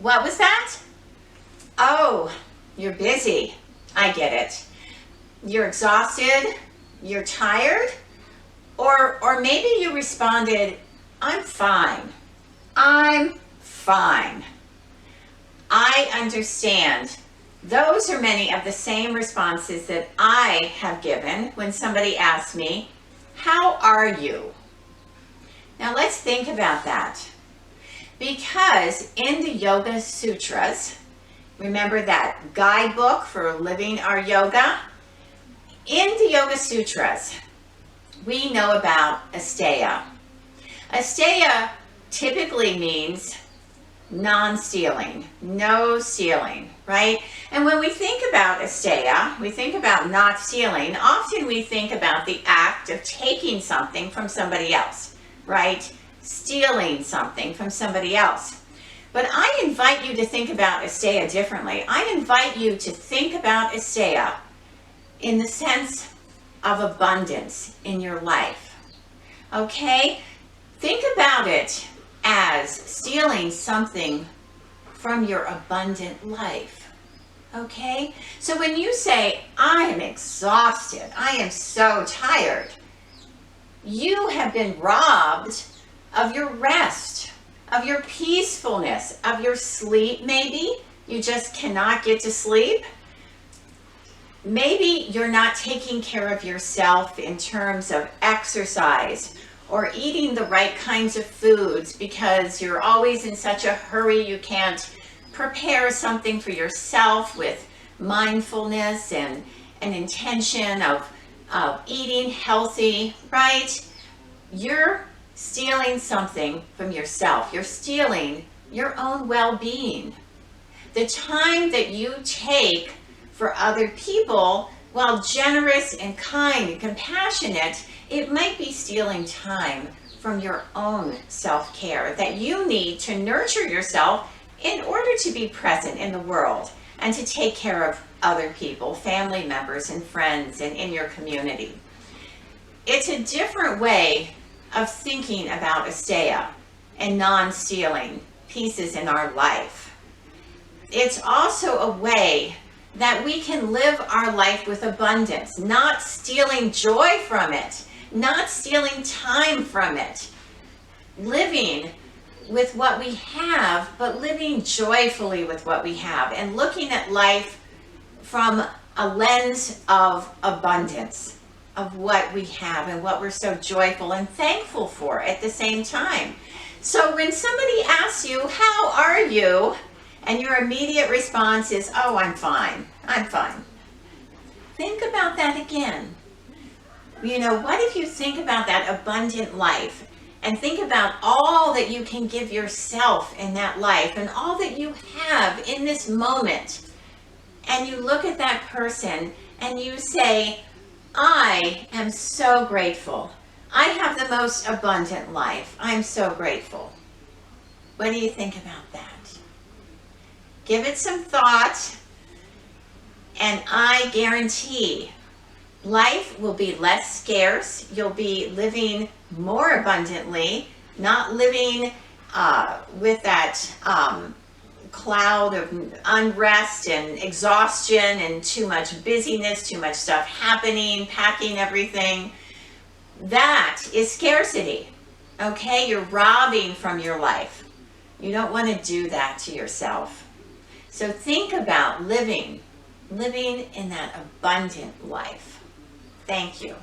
What was that? Oh, you're busy. I get it. You're exhausted, you're tired, or maybe you responded, I'm fine. I'm fine. I understand. Those are many of the same responses that I have given when somebody asks me, how are you? Now let's think about that. Because in the Yoga Sutras, remember that guidebook for living our yoga? In the Yoga Sutras, we know about asteya. Asteya typically means non-stealing, no stealing, right? And when we think about asteya, we think about not stealing, often we think about the act of taking something from somebody else, right? Stealing something from somebody else. But I invite you to think about asteya differently. I invite you to think about asteya in the sense of abundance in your life. Okay? Think about it as stealing something from your abundant life. Okay? So when you say, I am exhausted, I am so tired, you have been robbed of your rest, of your peacefulness, of your sleep maybe. You just cannot get to sleep. Maybe you're not taking care of yourself in terms of exercise or eating the right kinds of foods because you're always in such a hurry you can't prepare something for yourself with mindfulness and an intention of eating healthy, right? You're stealing something from yourself. You're stealing your own well-being. The time that you take for other people, while generous and kind and compassionate, it might be stealing time from your own self-care that you need to nurture yourself in order to be present in the world and to take care of other people, family members and friends, and in your community. It's a different way of thinking about asteya and non-stealing pieces in our life. It's also a way that we can live our life with abundance, not stealing joy from it, not stealing time from it, living with what we have, but living joyfully with what we have and looking at life from a lens of abundance, of what we have and what we're so joyful and thankful for at the same time. So when somebody asks you, how are you? And your immediate response is, oh, I'm fine. I'm fine. Think about that again. You know, what if you think about that abundant life and think about all that you can give yourself in that life and all that you have in this moment, and you look at that person and you say, I am so grateful. I have the most abundant life. I'm so grateful. What do you think about that? Give it some thought, and I guarantee life will be less scarce. You'll be living more abundantly, not living with that cloud of unrest and exhaustion and too much busyness, too much stuff happening, packing everything. That is scarcity, okay? You're robbing from your life. You don't want to do that to yourself. So think about living in that abundant life. Thank you.